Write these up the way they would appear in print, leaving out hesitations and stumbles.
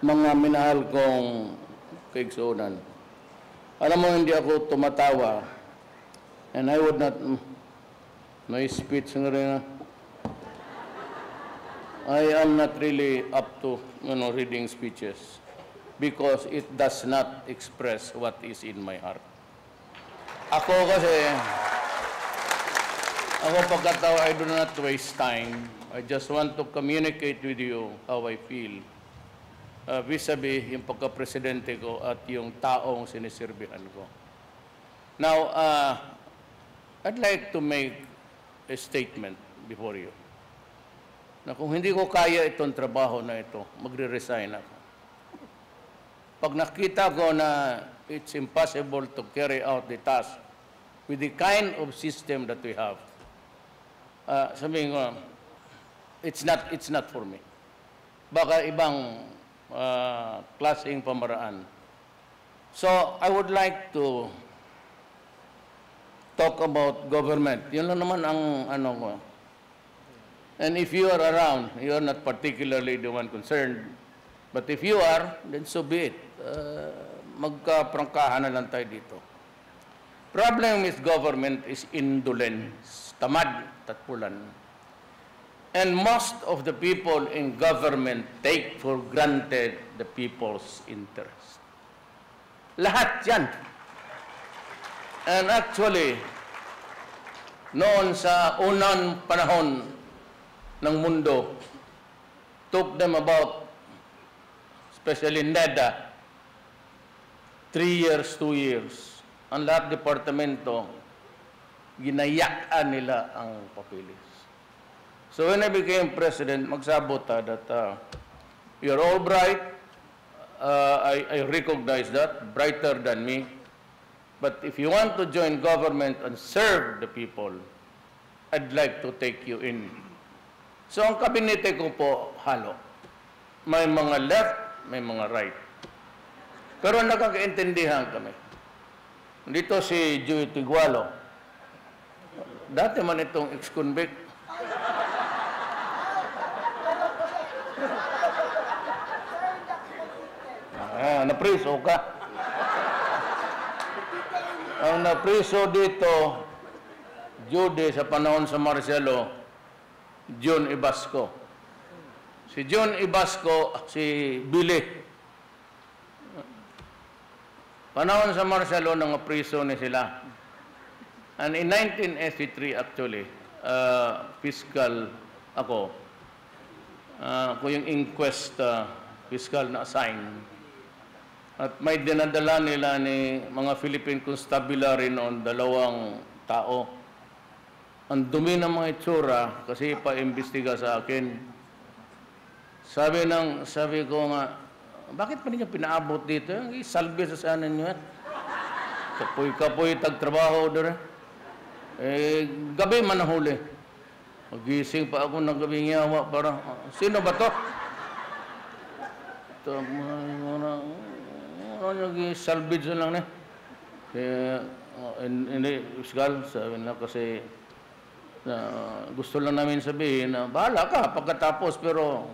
Mga minahal kong kaigsunan, alam mo, hindi ako tumatawa, and I would not, no speech nga rin, I am not really up to, reading speeches because it does not express what is in my heart. Ako pagkatawa, I do not waste time. I just want to communicate with you how I feel vis-a-vis yung pagka-presidente ko at yung taong sinisirbihan ko. Now, I'd like to make a statement before you na kung hindi ko kaya itong trabaho na ito, magre-resign ako. Pag nakita ko na it's impossible to carry out the task with the kind of system that we have, sabihin ko, it's not for me. Baka ibang klaseng pamaraan. So, I would like to talk about government. Yun lang naman ang ano ko. And if you are around, you are not particularly the one concerned. But if you are, then so be it. Magkaprangkahan na lang tayo dito. Problem with government is indolence, tamad, tatpulan. And most of the people in government take for granted the people's interest. Lahat yan. And actually, noon sa unang panahon ng mundo, took them about, especially NEDA, 3 years, 2 years. Ang lahat departamento, ginayaan nila ang papilis. So when I became president, magsabota that you're all bright. I recognize that, brighter than me. But if you want to join government and serve the people, I'd like to take you in. So ang kabinete ko po, halo. May mga left, may mga right. Pero nakakaintindihan kami. Dito si Joey Tigualo. Dati man itong ex-convict. Napriso ka. Ang napriso dito, Jude sa panahon sa Marcelo, John Ibasco. Si John Ibasco, si Billy. Panahon sa Marcelo, nang napriso ni sila. And in 1983, actually, fiscal ako. Ako yung inquest fiscal na assign. At may dinadala nila ni mga Philippine Constabulary noon, 2 tao. Ang dumi ng mga itsura kasi pa-imbestiga sa akin. Sabi ko nga, bakit pa ninyo pinaabot dito? Salve sa sana nyo yan. Kapoy-kapoy, tagtrabaho doon. Gabi man nahuli. Magising pa ako ng gabing yawa para, sino ba to? Ito, salvage lang na. Hindi, Uskal, sabi na kasi gusto lang namin sabihin na bahala ka pagkatapos, pero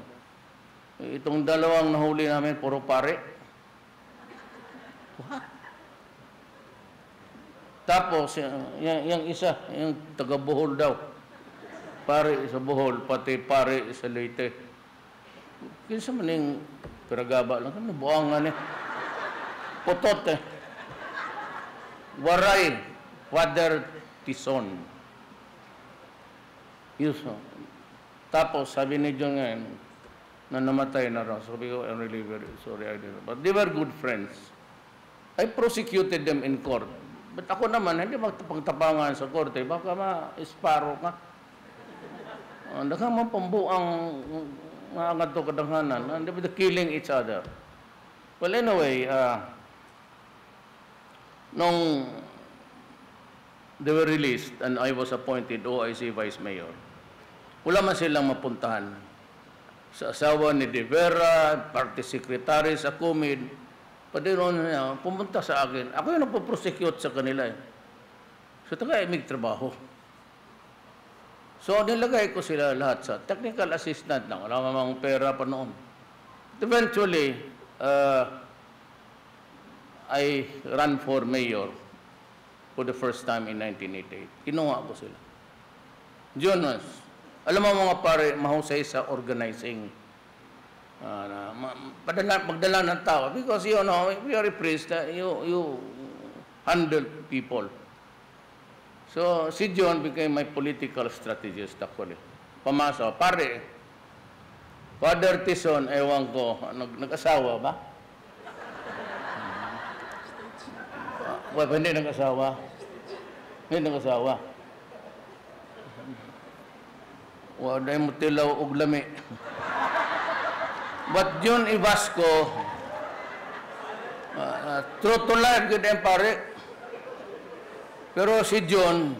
itong 2 nahuli namin, puro pare. What? Tapos, yung isa, yung taga Bohol daw. Pare sa Bohol, pati pare sa Leyte. Kinsa man yung piragaba lang, ano buangan eh. Putot eh. Waray, Father Tison. Yuso. Tapos, sabi ni John ngayon, na namatay na raw. Sabi ko, I'm really very sorry I didn't. But they were good friends. I prosecuted them in court. But ako naman, hindi magtapang-tapangan sa korte. Baka ma-isparo ka. Baka mapambuang mga to kadanghanan. They're killing each other. Well, anyway, nung they were released and I was appointed OIC Vice Mayor, wala man silang mapuntahan. Sa asawa ni De Vera, party secretary sa Kumid, pati noon niya, pumunta sa akin. Ako yung nagpo-prosecute sa kanila eh. So, taga-imig trabaho. So, nilagay ko sila lahat sa technical assistant lang. Wala mamang pera pa noon. Eventually, I ran for mayor for the first time in 1988. Kinuha ko sila. Jonas, alam mo mga pare, mahusay sa organizing. Magdala ng tao. Because, you know, we are a priest, you handle people. So, si John became my political strategist actually. Pamasa, pare, Father Tison, ewan ko, nag-asawa ba? Hindi nag-asawa. Hindi nag-asawa. Wala mo tilaw og lami. But John Ibasco, true to life, good and pare. Pero si John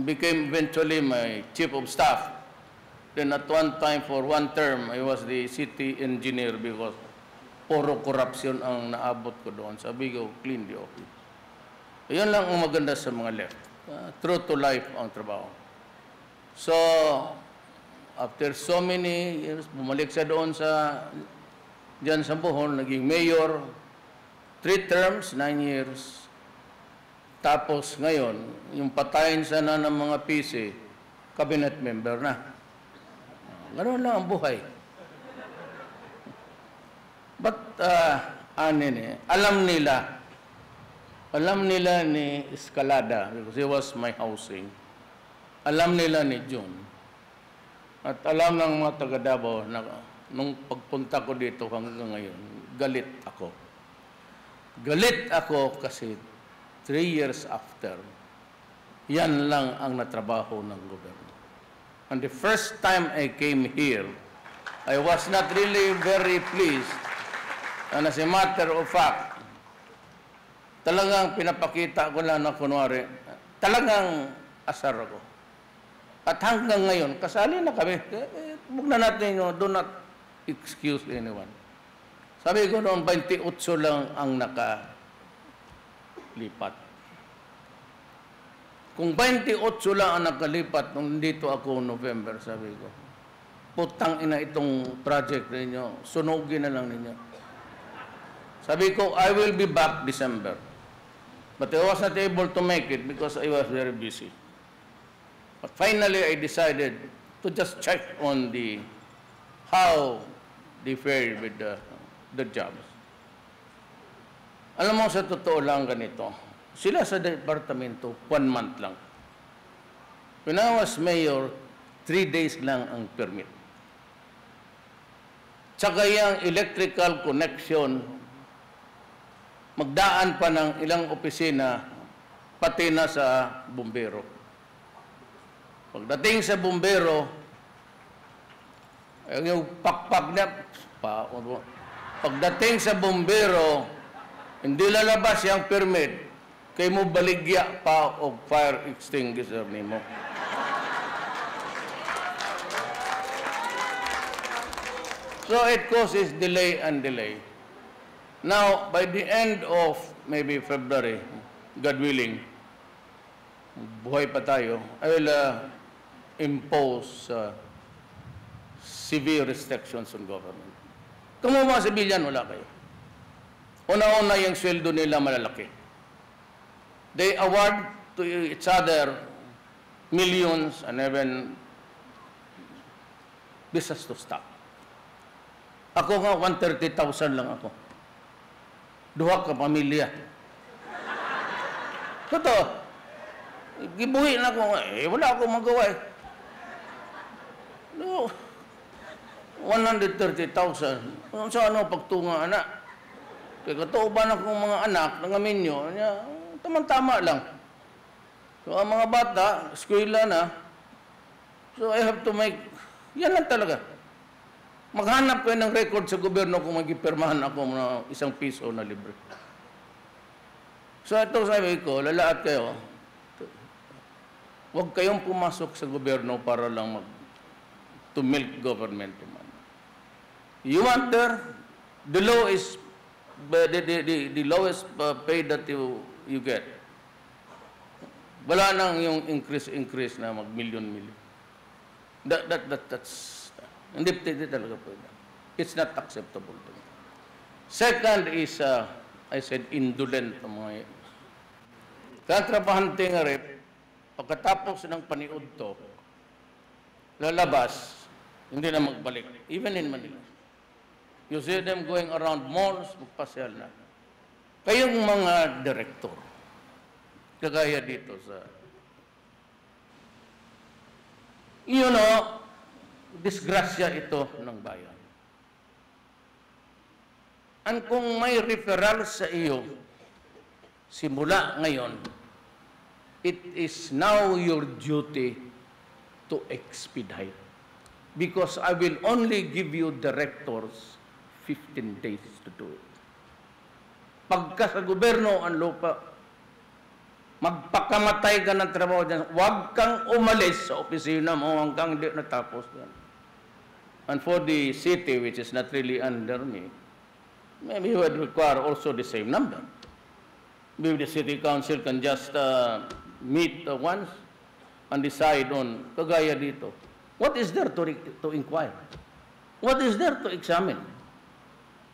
became eventually my chief of staff. Then at one time, for one term, I was the city engineer because puro corruption ang naabot ko doon. Sabi ko, clean the office. Yan lang ang maganda sa mga left. True to life ang trabaho. So, after so many years, bumalik siya doon diyan sa Bohol, naging mayor, 3 terms, 9 years. Tapos ngayon, yung patayin sana ng mga PC, cabinet member na. Ganoon lang ang buhay. But, alam nila ni Escalada, because he was my housing, alam nila ni John, at alam ng mga taga Davao na nung pagpunta ko dito hanggang ngayon, galit ako. Galit ako kasi 3 years after, yan lang ang natrabaho ng gobyerno. And the first time I came here, I was not really very pleased. And as a matter of fact, talagang pinapakita ko lang na kunwari, talagang asar ako. At hanggang ngayon, kasali na kami. Huwag na natin, do not excuse anyone. Sabi ko noon, 28 lang ang nakalipat. Kung 28 lang ang nakalipat, nung dito ako November, sabi ko, putang ina itong project ninyo, sunugin na lang ninyo. Sabi ko, I will be back December. But I was not able to make it because I was very busy. But finally, I decided to just check on how they fared with the jobs. Alam mo, sa totoo lang ganito, sila sa departamento, 1 month lang. When I was mayor, 3 days lang ang permit. Tsaka yung electrical connection, magdaan pa ng ilang opisina, pati na sa bumbero. Pagdating sa bumbero, yung pakpak na, pagdating sa bumbero, hindi lalabas yung permit, kay mo baligya pa o fire extinguisher nimo. So it causes delay and delay. Now, by the end of maybe February, God willing, buhay pa tayo, I will impose severe restrictions on government. Kung mga civilian, wala kayo. Una-una yung sweldo nila malalaki. They award to each other millions and even this has to stop. Ako nga, 130,000 lang ako. Duha ka pamilya. Totoo. Gibuhi na ako. Wala akong magawa eh. No. 130,000. Sa ano, pagtunga anak. Kaya katauban akong mga anak, nangamin nyo, tamang-tama lang. So, ang mga bata, eskwela na. So, I have to make, yan lang talaga. Maghanap kayo ng record sa gobyerno kung magipirmahan ako ng ₱1 na libre. So ito sabi ko, lalaat kayo, huwag kayong pumasok sa gobyerno para lang to milk government. You want there, the law is, the lowest pay that you get. Wala nang yung increase na mag-million. That's hindi talaga pwede. It's not acceptable to me. Second is, I said, indolent ang mga yan. Katrabahante nga rin, pagkatapos ng paniud to, lalabas, hindi na magbalik. Even in Manila. You see them going around malls, magpasyal na. Kayong mga direktor, kagaya dito sa... You know, disgrasya ito ng bayan. At kung may referral sa iyo, simula ngayon, it is now your duty to expedite. Because I will only give you directors 15 days to do it. Pagka sa gobyerno ang lupa, magpakamatay ka ng trabaho dyan. Huwag kang umalis sa opisina mo hanggang hindi natapos yan. And for the city, which is not really under me, maybe you would require also the same number. Maybe the city council can just meet once and decide on, kagaya dito. What is there to inquire? What is there to examine?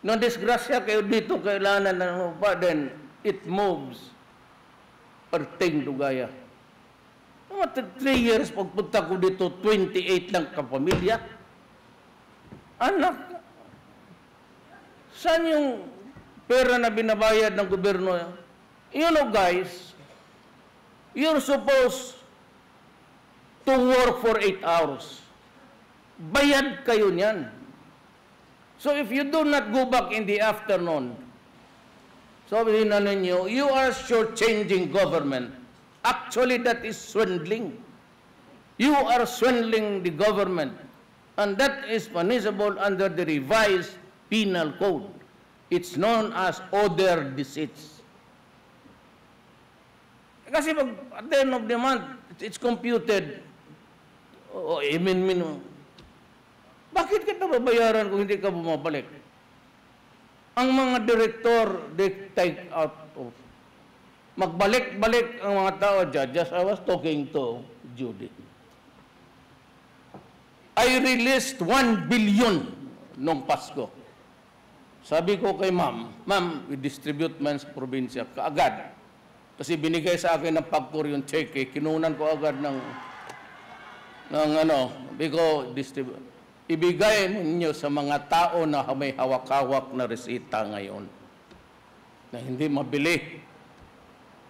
Nung disgrasya kayo dito, kailangan ng lupa, then it moves perting dugaya. 3 years, pagpunta ko dito, 28 lang kapamilya. Anak, saan yung pera na binabayad ng gobyerno? You know, guys, you're supposed to work for 8 hours. Bayad kayo niyan. So if you do not go back in the afternoon, sabihin na ninyo, you are shortchanging government. Actually, that is swindling. You are swindling the government. And that is punishable under the revised penal code. It's known as other deceits. Kasi pag at the end of the month, it's computed. Bakit kita babayaran kung hindi ka bumabalik? Ang mga direktor, they take out of. Magbalik-balik ang mga tao dyan. Just I was talking to Judy. I released 1 billion nung Pasko. Sabi ko kay ma'am, we distribute man sa probinsya kaagad. Kasi binigay sa akin ng pagkur yung cheque, kinunan ko agad ng because distribute. Ibigay ninyo sa mga tao na may hawak-hawak na resita ngayon na hindi mabili.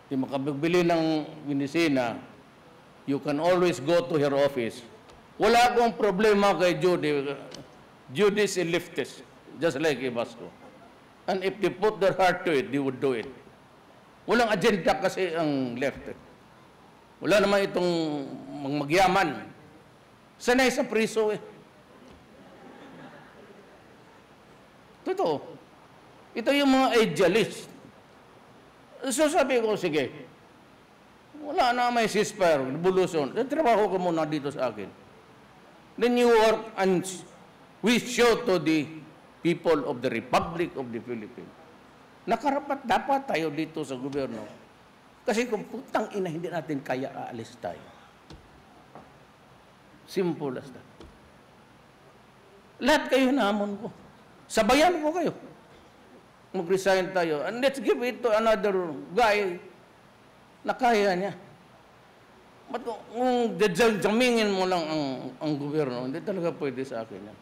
Hindi makabili ng medisina. You can always go to her office. Wala akong problema kay Judy. Judy is a leftist, just like Ibasco. And if they put their heart to it, they would do it. Walang agenda kasi ang left. Wala naman itong magyaman. Sanay sa priso eh. Totoo. Ito yung mga idealist. So sabi ko, sige, wala na may ceasefire, revolution. Trabaho ka muna dito sa akin. Then you work and we show to the people of the Republic of the Philippines. Nakarapat dapat tayo dito sa gobyerno. Kasi kung putang ina, hindi natin kaya aalis tayo. Simple as that. Lahat kayo naamon ko. Sabayan ko kayo. Mag-resign tayo. And let's give it to another guy na kaya niya. Ba't kung jamingin mo lang ang gobyerno, hindi talaga pwede sa akin yan.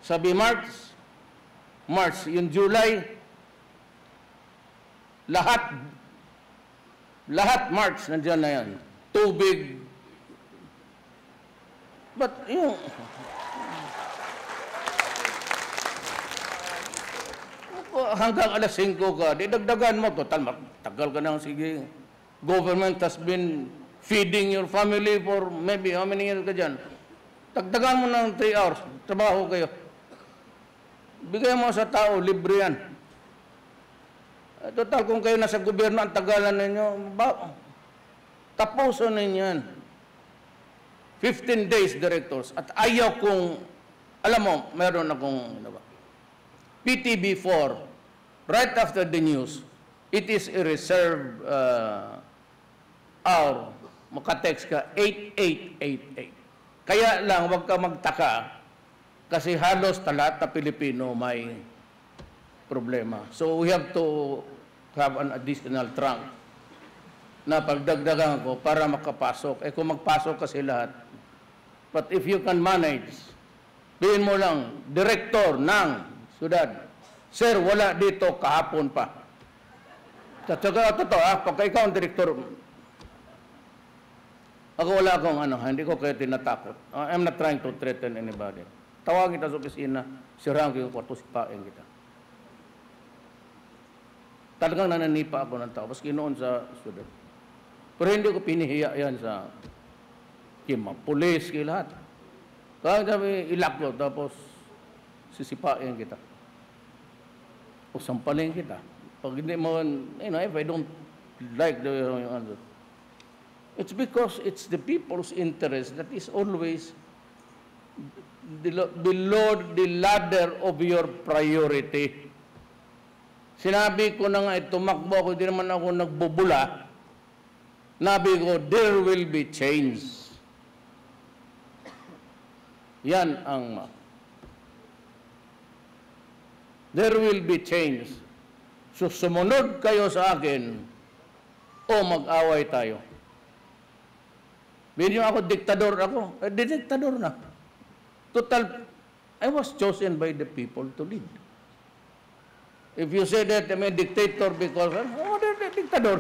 Sabi March, yung July, lahat March, nandiyan na yan. Tubig. But yung... hanggang alas 5 ka, didagdagan mo, total, tagal ka nang sige. Government has been feeding your family for maybe how many years ka dyan. Dagdagan mo ng 3 hours, trabaho kayo. Bigay mo sa tao, libre yan. Total, kung kayo nasa gobyerno, ang tagalan ninyo, tapusin ninyo yan. 15 days directors. At ayaw kong, alam mo, meron akong, PTB4, right after the news, it is a reserve hour. Makatext ka, 8888. Kaya lang, huwag ka magtaka Kasi halos lahat na Pilipino may problema. So we have to have an additional trunk na pagdagdagan ko para makapasok. Eh kung magpasok kasi lahat, but if you can manage, bihin mo lang, direktor ng syudad, sir, wala dito kahapon pa. Tatsaga, totoo, pagka ikaw ang direktor, ako wala akong hindi ko kayo tinatakot. I'm not trying to threaten anybody. Tawagin kita sa opisina, sirahan ko yung kwarto, sipain kita. Talagang nananipa ako ng tao, maski noon sa syudad. Pero hindi ko pinihiya yan sa kima, pulis, lahat. Kaya kami ilaklo, tapos sisipain kita. O sampalin kita. Pag hindi mo, if I don't like the answer, it's because it's the people's interest that is always below the ladder of your priority. Sinabi ko na nga, tumakbo ako, hindi naman ako nagbubula. Nabi ko, there will be change. Yan ang there will be change. So, sumunod kayo sa akin o mag-away tayo. Binyo ako, diktador ako. Diktador na. Total, I was chosen by the people to lead. If you say that I'm a dictator because, they're diktador.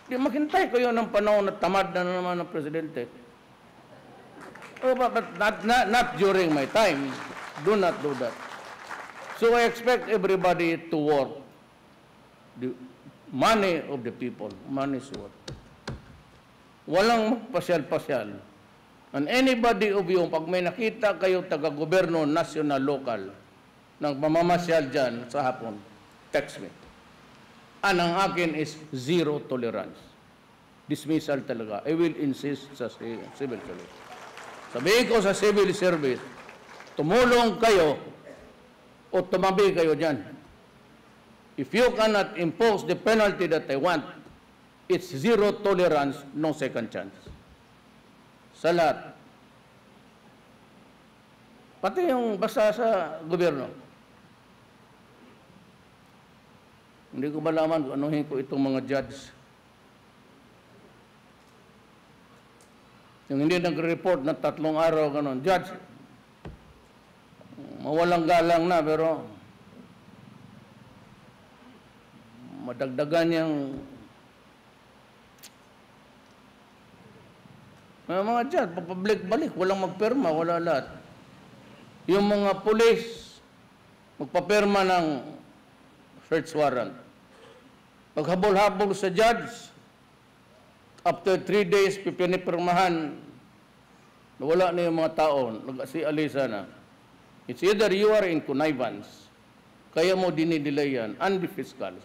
Di maghintay ko yun ng panahon na tamad na naman ng presidente. Oh, but not during my time. Do not do that. So I expect everybody to work. The money of the people, money is worth. Walang magpasyal-pasyal. And anybody of you, pag may nakita kayo taga-goberno, national, local, nang mamamasyal dyan sa hapon, text me. Ang akin is zero tolerance. Dismissal talaga. I will insist sa civil service. Sabihin ko sa civil service, tumulong kayo o tumabi kayo dyan. If you cannot impose the penalty that I want, it's zero tolerance, no second chance. Sa lahat. Pati yung basta sa gobyerno. Hindi ko malaman kung anuhin ko itong mga judge. Yung hindi nag-report na 3 araw, gano'n. Judge, mawalang galang na, pero madagdagan yung mga judge, papabalik-balik, walang magperma, wala lahat. Yung mga pulis, magpaperma ng search warrant. Paghabol-habol sa judge, after 3 days, pipinipirmahan, wala na yung mga tao, nag-alisa na. It's either you are in connivance, kaya mo dinidelay yan, and the fiscals.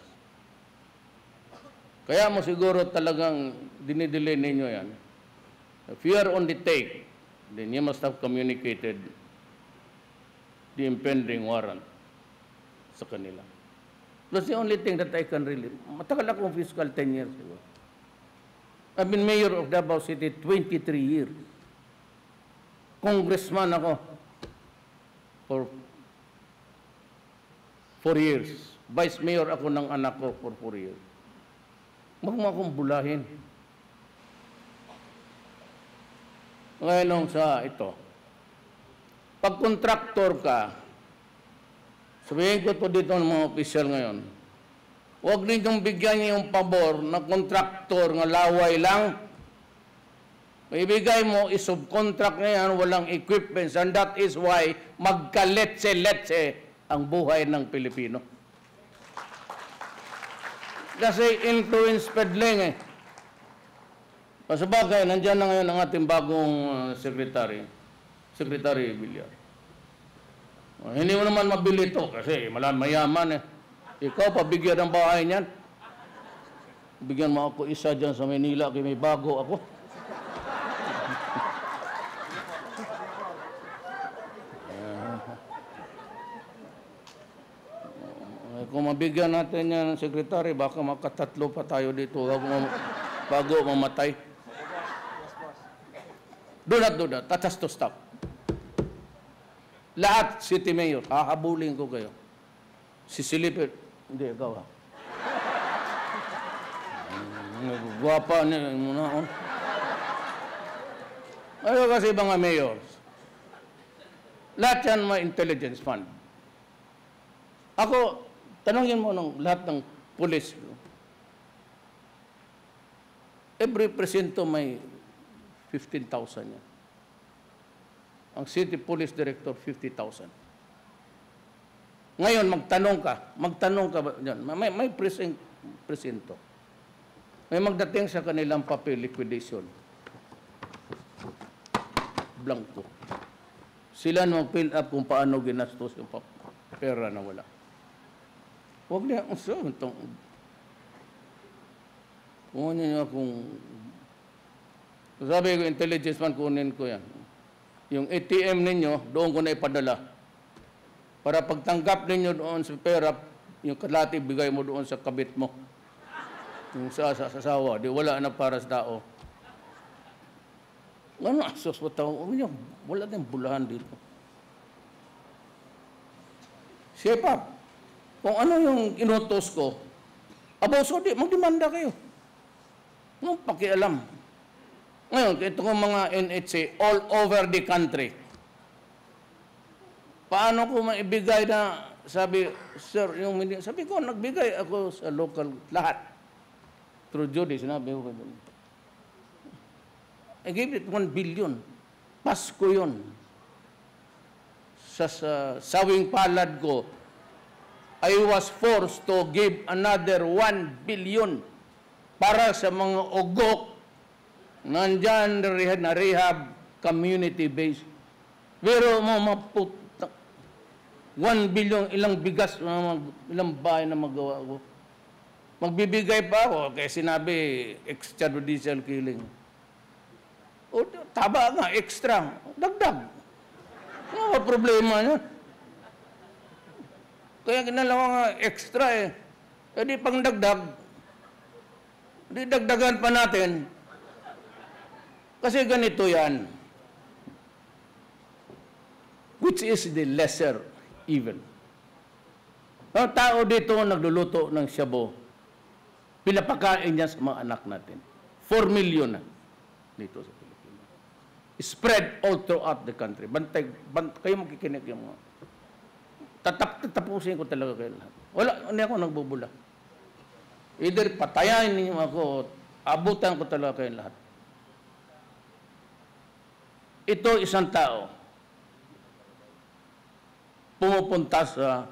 Kaya mo siguro talagang dinidelay ninyo yan. If you are on the take, then you must have communicated the impending warrant sa kanila. That's the only thing that I can really... Matagal akong fiscal 10 years ago. I've been mayor of Davao City 23 years. Congressman ako for 4 years. Vice mayor ako ng anak ko for 4 years. Huwag mo akong bulahin. Ngayon sa ito, pag kontraktor ka, sabihin ko to dito ng mga opisyal ngayon, huwag ninyong bigyan niyo yung pabor na kontraktor ng laway lang. Ibigay mo, isubcontract na yan, walang equipments, and that is why magkaletse-letse ang buhay ng Pilipino. Kasi influence peddling eh. Pasabagay, nandiyan na ngayon ang ating bagong secretary, Secretary Villar. Hindi mo naman mabili ito kasi mayaman eh. Ikaw, pabigyan ng bahay niyan. Bigyan mo ako isa dyan sa Manila, kaya may bago ako. Kung mabigyan natin yan ng sekretary, baka makatatlo pa tayo dito bago mamatay. Do not do that. That has to stop. Lahat, city mayor, hahabulin ko kayo. Si Silipit, hindi, ikaw ha. Gwapa niya muna. Ano kasi mga mayors? Lahat yan may intelligence fund. Ako, tanongin mo ng lahat ng pulis. Every presinto may 15,000 yan. Ang city police director, 50,000. Ngayon, magtanong ka ba yan? May presinto. May magdating sa kanilang papel, liquidation. Blanco. Sila na mag-fill up kung paano ginastos yung pera na wala. Huwag niya, kung niya sabi ko, intelligence man, kunin ko yan. Yung ATM ninyo, doon ko na ipadala. Para pagtanggap ninyo doon sa pera, yung kalati, bigay mo doon sa kabit mo. Yung sa asawa, di wala na para sa tao. Ano, asos mo tao? Wala tayong bulahan dito. Siya kung ano yung inutos ko, so di, magdemanda kayo. Anong pakialam? Ngayon, itong mga NHA all over the country, paano ko maibigay na, sabi ko, nagbigay ako sa local, lahat. Through Judy, sinabi ko, I gave it 1 billion. Pasko yun. Sa sawing palad ko, I was forced to give another 1 billion para sa mga ugok nandyan na rehab community base. Pero maputa, 1 billion, ilang bigas, ilang bahay na magawa ko. Magbibigay pa ako, kaya sinabi, extrajudicial killing. O, taba nga, extra, dagdag. Ano problema niya? Kaya ginalawa nga extra eh. E di pang dagdag, di dagdagan pa natin. Kasi ganito yan. Which is the lesser evil. Ang tao dito nagluluto ng shabu. Pinapakain niya sa mga anak natin. 4 million na dito sa Pilipinas. Spread all throughout the country. Kayo makikinig yung mga. Tatapusin ko talaga kayo lahat. Hindi ako nagbubula. Either patayan ninyo ako, abutan ko talaga kayo lahat. Ito isang tao pumupunta sa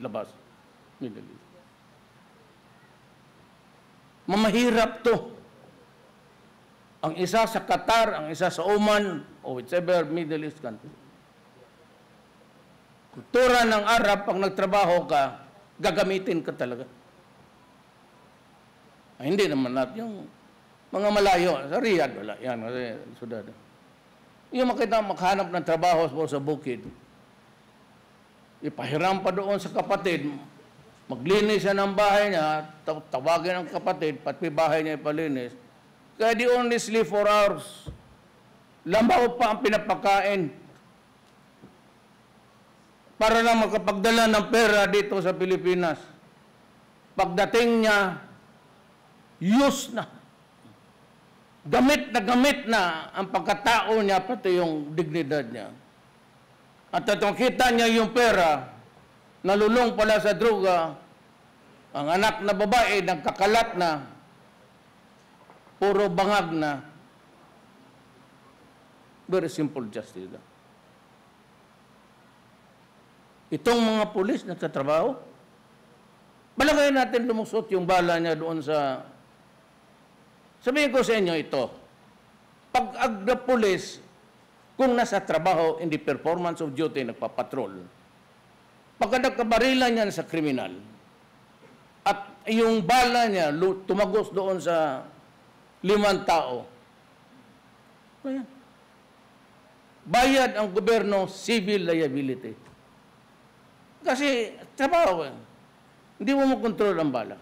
labas. Middle East. Mamahirap to. Ang isa sa Qatar, ang isa sa Oman, o whichever Middle East country. Kultura ng Arab, pag nagtrabaho ka, gagamitin ka talaga. Ay, hindi naman natin yung mga malayo. Sa Riyadh, wala. Yan, Sudan. Yung makita makahanap ng trabaho sa bukid, ipahiram pa doon sa kapatid, maglinis siya ng bahay niya, tawagin ang kapatid, pati bahay niya ipalinis. Kaya di only sleep 4 hours. Lambaw pa ang pinapakain. Para lang makapagdala ng pera dito sa Pilipinas. Pagdating niya, use na. Gamit na ang pagkatao niya, pati yung dignidad niya. At itong kita niya yung pera, nalulong pala sa droga, ang anak na babae, nagkakalat na, puro bangag na. Very simple justice. Itong mga pulis na nagtatrabaho, balagay natin lumusot yung bala niya doon sa... Sabihin ko sa inyo ito, pag the pulis, kung nasa trabaho, in the performance of duty, nagpapatrol, pagka nagkabarilan niyan sa kriminal, at yung bala niya tumagos doon sa 5 tao, ayan. Bayad ang gobyerno, civil liability. Kasi trabaho, hindi mo makontrol ang bala.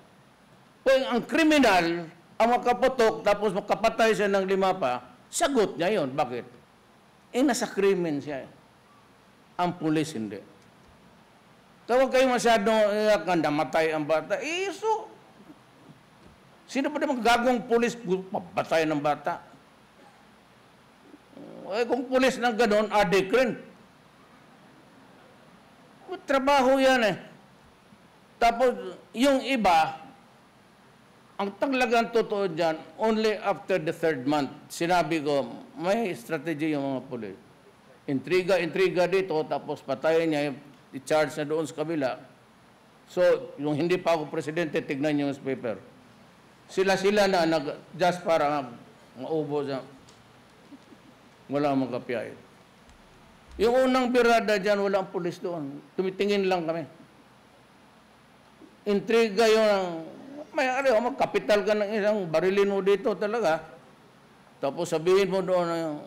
Kung ang kriminal, ang makaputok, tapos makapatay siya ng 5 pa, sagot niya yun. Bakit? Nasa krimen siya. ang pulis hindi. Tawag kayo masyado, namatay ang bata. Sino ba naman gagawang pulis mapatay ng bata? Kung pulis na gano'n, adik rin. Trabaho yan eh. Tapos, yung iba, ang talagang totoo dyan, only after the 3rd month, sinabi ko, may strategy yung mga pulis. Intriga dito, tapos patayin niya, i-charge na doon sa kabila. So, yung hindi pa ako presidente, tignan niyo yung newspaper. Sila na just para maubo sa walang magkapiyain. Yung unang birada dyan, walang pulis doon. Tumitingin lang kami. Intriga yung, magkapital ka ng isang barilin mo dito talaga. Tapos sabihin mo doon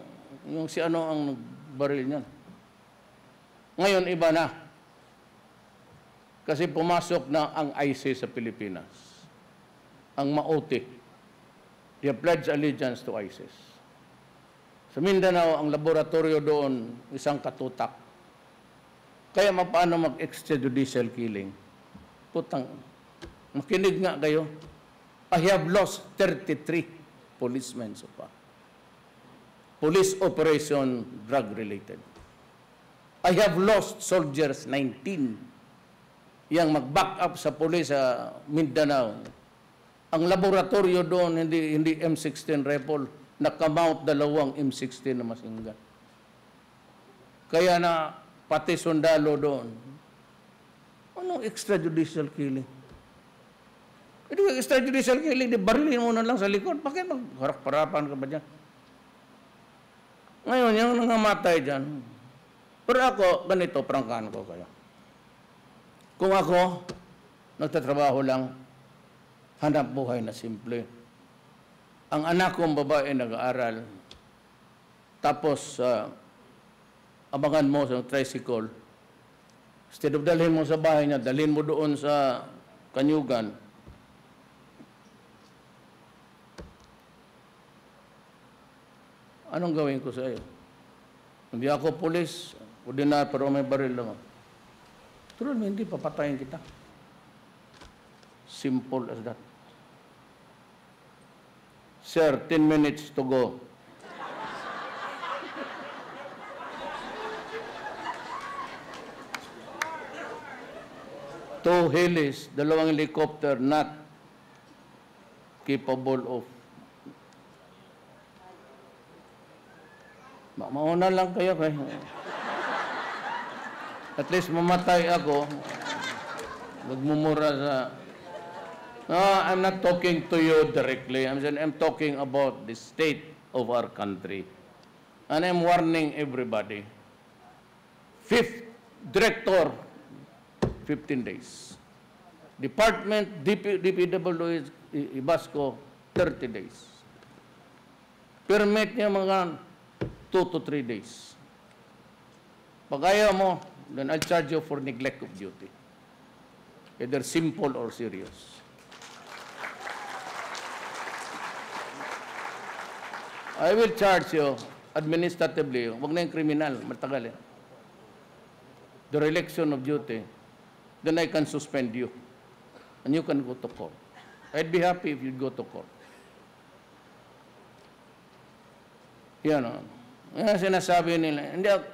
yung si ano ang baril niyan. Ngayon, iba na. Kasi pumasok na ang ISIS sa Pilipinas. Ang Maote. They pledge allegiance to ISIS. Sa Mindanao, ang laboratorio doon, isang katutak. Kaya paano mag-extrajudicial killing? Putang, makinig nga kayo. I have lost 33 policemen so far. Police operation drug-related. I have lost soldiers 19 yang mag-back up sa pulis sa Mindanao. Ang laboratorio doon, hindi M16 rifle, nakamount 2 M16 na masinggan. Kaya na pati sundalo doon. Anong extrajudicial killing? Ito extrajudicial killing, di barilin mo na lang sa likod. Bakit magharap-harapan ka ba dyan? Ngayon, yung nangamatay dyan. Pero ako, ganito, prangkahan ko kayo. Kung ako, nagtatrabaho lang, hanap buhay na simple. Ang anak kong babae nag-aaral, tapos abangan mo sa tricycle, instead of dalhin mo sa bahay niya, dalhin mo doon sa Kanyugan. Anong gawin ko sa iyo? Hindi ako pulis, ordinar, pero may baril lang. Tulad mo, hindi papatayin kita. Simple as that. Sir, 10 minutes to go. Two helis, 2 helicopter not capable of. Mauna lang kayo kayo. At least mamatay ako. Magmumura sa... No, I'm not talking to you directly. I'm talking about the state of our country. And I'm warning everybody. 5th director, 15 days. Department, DPWH, Ibasco, 30 days. Permit niya mga 2 to 3 days. Pag ayaw mo, then I'll charge you for neglect of duty. Either simple or serious. I will charge you administratively. Huwag na yung criminal. Matagal eh. The dereliction of duty. Then I can suspend you. And you can go to court. I'd be happy if you'd go to court. Yan o. Yan sinasabi nila. Hindi ako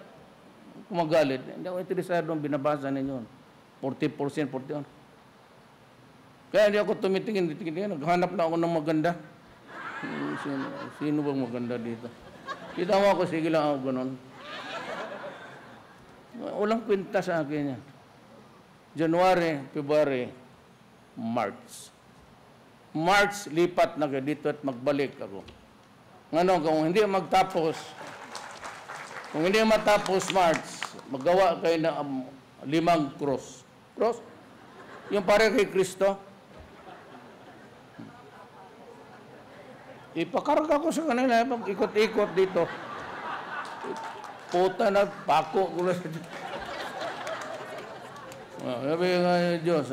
kumagalit. Hindi ako interesado ang binabasa ninyo. 40%, 41%. Kaya hindi ako tumitingin. Naghanap na ako ng maganda. Sino bang maganda dito? Kita mo ako, sige lang ako ganun. Walang kwenta sa akin yan. January, February, March. March, lipat na kayo dito at magbalik ako. Ngano, kung hindi matapos March, magawa kayo ng 5 cross. Cross? Yung pare kay Kristo. Ipakarga ko sa kanila, ikot-ikot dito. Puta na, pako ko lang. Sabi nga yung Diyos,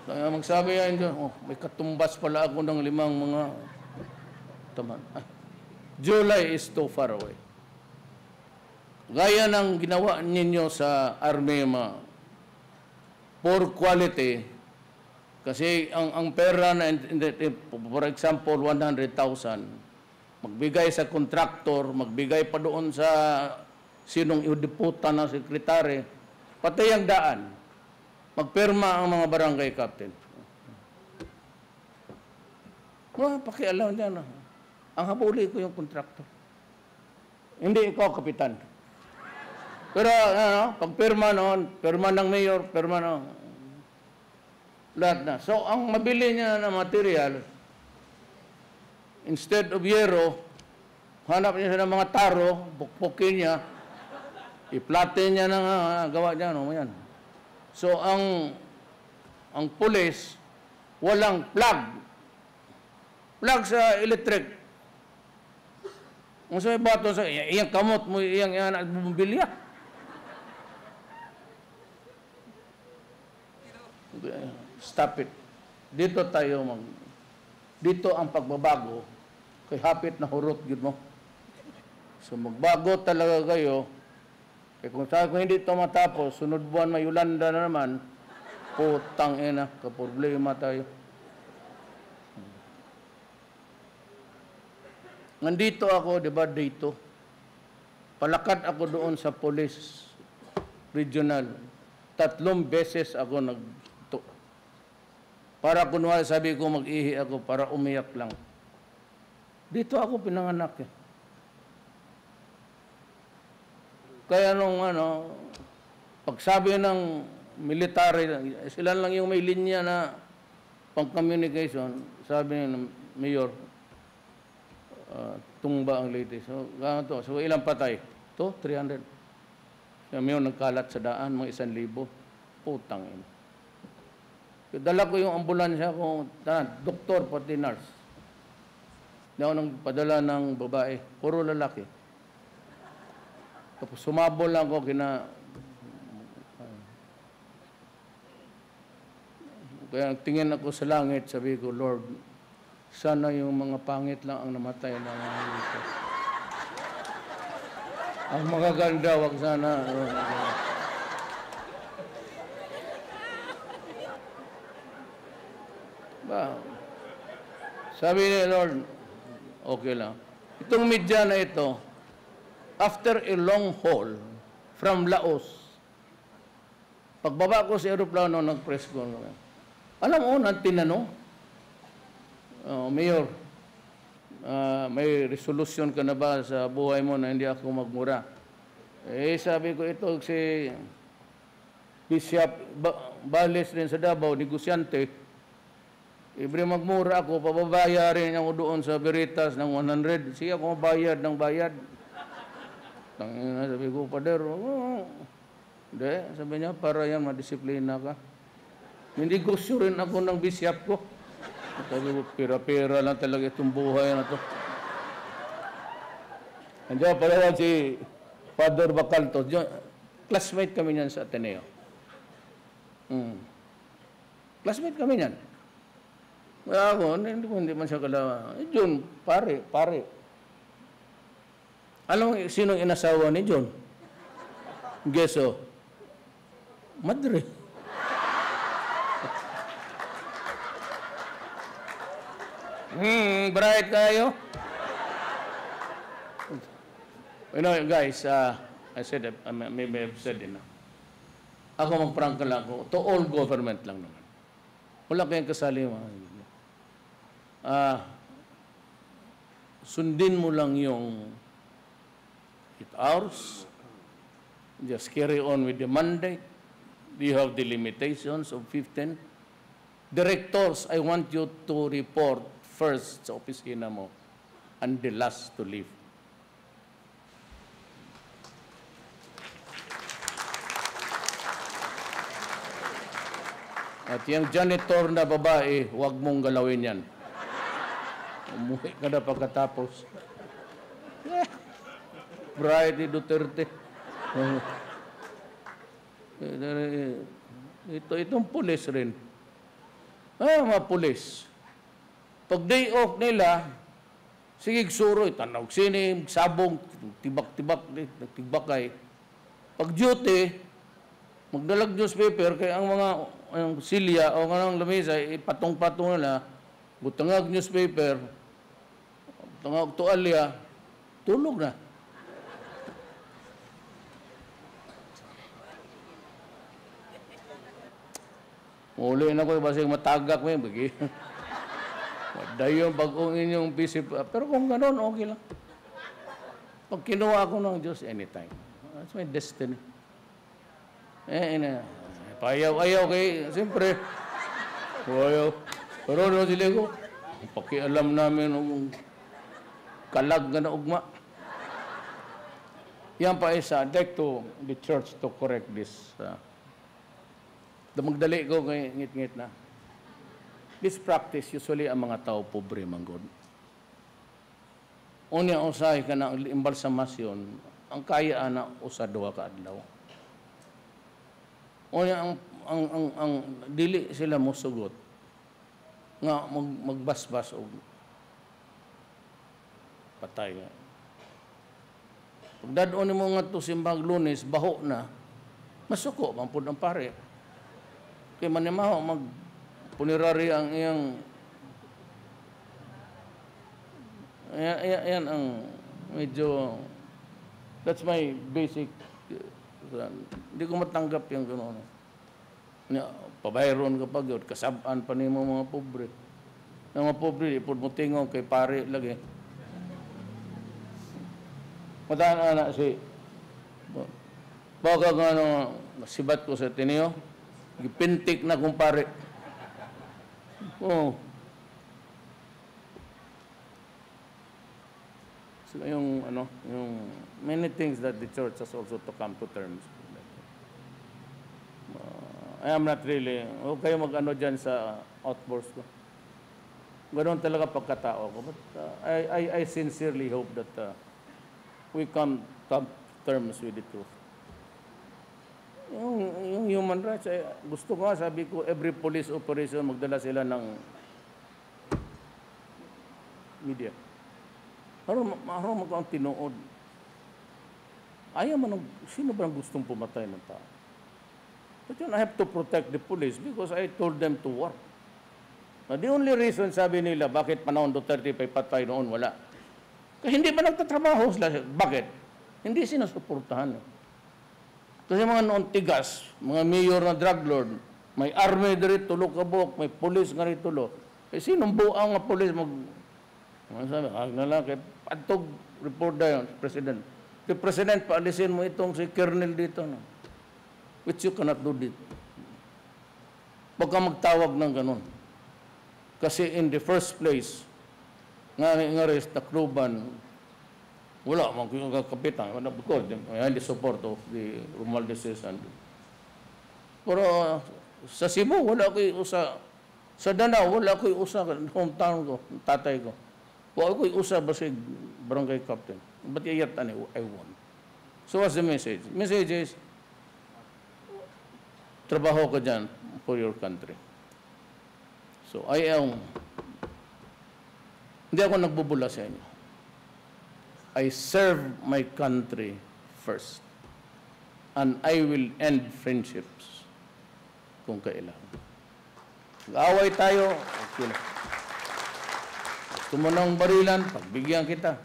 kaya magsabi yan Diyos, may katumbas pala ako ng 5 mga taman. July is too far away. gaya ng ginawa ninyo sa army, poor quality, kasi ang pera na, for example, 100,000, magbigay sa contractor, magbigay pa doon sa sinong iudiputan ng sekretary, patay ang daan. Magpirma ang mga barangay captain. Pakialam niya. Ang habuli ko yung contractor. Hindi ikaw, kapitan. Pero pag pirma noon, pirma ng mayor, pirma ng lahat na. So, ang mabili niya na material, instead of yero, hanap niya ng mga taro, bukpukin niya, iplate niya ng gawa niya, no, yan. So, ang pulis, walang plug. Plug sa electric. Kung sa'yo bato sa iyang kamot mo, iyang bumbilya. Stop it. Dito dito ang pagbabago, kay hapit na hurot yun mo. So magbago talaga kayo, kung hindi ito matapos, sunod buwan may Yolanda na naman, putang ina, kaproblema tayo. Nandito ako, di ba, dito. Palakad ako doon sa police regional. 3 beses ako para kunwari sabi ko mag-ihi ako para umiyak lang. Dito ako pinanganak eh. Kaya nung pagsabi ng military, sila lang yung may linya na pang-communication, sabi ng mayor, tumba ang lady. So, ganito. So, ilang patay? 300. Yung mayor nagkalat sa daan, mga 1,000. Putang ina. Dala ko yung ambulansya ko, doktor pati nurse. Hindi ako nagpadala ng babae, puro lalaki. Tapos sumabol lang ako kaya tingin ako sa langit, sabi ko, Lord, sana yung mga pangit lang ang namatay na mga ito. Ang mga ganda, wag sana. Sabi ni Lord, okay lang. Itong media na ito, after a long haul from Laos, pagbaba ko sa aeroplano, nag-press ko. Alam mo, tinanong, Mayor, may resolution ka na ba sa buhay mo na hindi ako magmura? Sabi ko ito, si Bishop Bales rin sa Davao, negosyante, Ibre magmura ako, pababayarin ako doon sa Veritas ng 100. Siya ako mabayad ng bayad. Sabi ko, Pader, hindi. Sabi niya, para yan, madisiplina ka. Hindi gusto rin ako ng bisyap ko. Sabi ko, pira-pira lang talaga itong buhay na to. Andiyan pala si Father Bacalto. Classmate kami niyan sa Ateneo. Classmate kami niyan. Ako, hindi man siya kalawa. John, pare. Alam mo, sino inasawa ni John? Geso. Madre. Bright kayo. You know, guys, I said, maybe I've said enough. Ako magprangka lang ako. To all government lang naman. Wala kayong kasali mga. Sundin mo lang yung 8 hours. Just carry on with the mandate. You have the limitations of 15. Directors, I want you to report first sa opisina mo and the last to leave. At yung janitor na babae, huwag mong galawin yan. Umuwi ka na pagkatapos. Bride Duterte. Itong pulis rin. Mga pulis. Pag day off nila, sige suroy, tanaw sinig, sabong, tibak-tibak, nagtibakay. Pag duty, magdalag newspaper, kaya ang silya o ang lamesa, ipatong-patong nila, butangag newspaper, butangag tuwalya, tulog na. Uli na ko, basig matagak mo yun, bagi. Dayon pag-ung inyong busy. Pero kung gano'n, okay lang. Pag kinuha ko ng Diyos, anytime. That's my destiny. Payaw-ayaw kay, siyempre. Payaw. Pero ano sila ko, pakialam namin ng kalag na ugma. Yan pa isa, I'd like to the church to correct this. Magdali ko kay ngit-ngit na. This practice, usually ang mga tao pobre manggod. Unya usahay ka na imbalsamasyon, ang kaya na usa duha ka adlaw. Unya ang dili sila mosugot nga magbasbas og patay. Pag dadon mo nga to simbang Lunes, baho na, masuko man pud ang pare. Kaya manimaho mag punerary ang iyang yan ang medyo that's my basic hindi ko matanggap yung gano'n. Pabayron ka pa yun, kasabaan pa niyo mga pobre. Yung mga pobre, ipod mo tingong kay pare lagi. Mataan na si baka nga sibat ko sa tinio, gipintik na kumpare. Oh. So yung many things that the church has also to come to terms with. I am not really, kayo mag-ano dyan sa outburst ko. Ganoon talaga pagkatao ko. But I sincerely hope that we come to terms with the truth. Yung human rights, gusto ko sabi ko, every police operation, magdala sila ng media. Araw magkang tinuod. Ayaw man, sino ba gustong pumatay ng tao? But yun, I have to protect the police because I told them to work. Now, the only reason, sabi nila, bakit panahon Duterte pa patay noon, wala. Kasi hindi ba nagtatrabaho sila? Bakit? Hindi sinusuportahan. Kasi mga noon tigas, mga mayor na drug lord, may army diri tulo kabok, may police nga rin tulo. Eh sinong buang nga police sabi, na lang, kay patog report na yun, President. Kay President, paalisin mo itong si Colonel dito. No? Which you cannot do dito. Huwag ka magtawag ng ganun. Kasi in the first place, nga rin, Tacloban, wala, magkapitan. Because I had the support of the Romualdez and pero sa Cebu, wala ko usa. Sa Danao, wala ko usa. Hometown ko, tatay ko. Wala ko usa basig barangay captain. But yet, I won. So what's the message? Message is, trabaho ka dyan for your country. So hindi ako nagbubula sa inyo. I serve my country first. And I will end friendships kung kailangan. Mag-away tayo, okay lang. Gusto mo ng barilan, pagbigyan kita.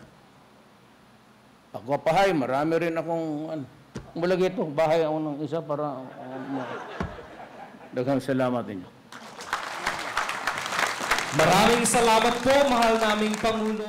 Ako pahay, marami rin akong, malagay ito, bahay ako ng isa para, daghang salamat ninyo. Maraming salamat po, mahal naming Pangulo.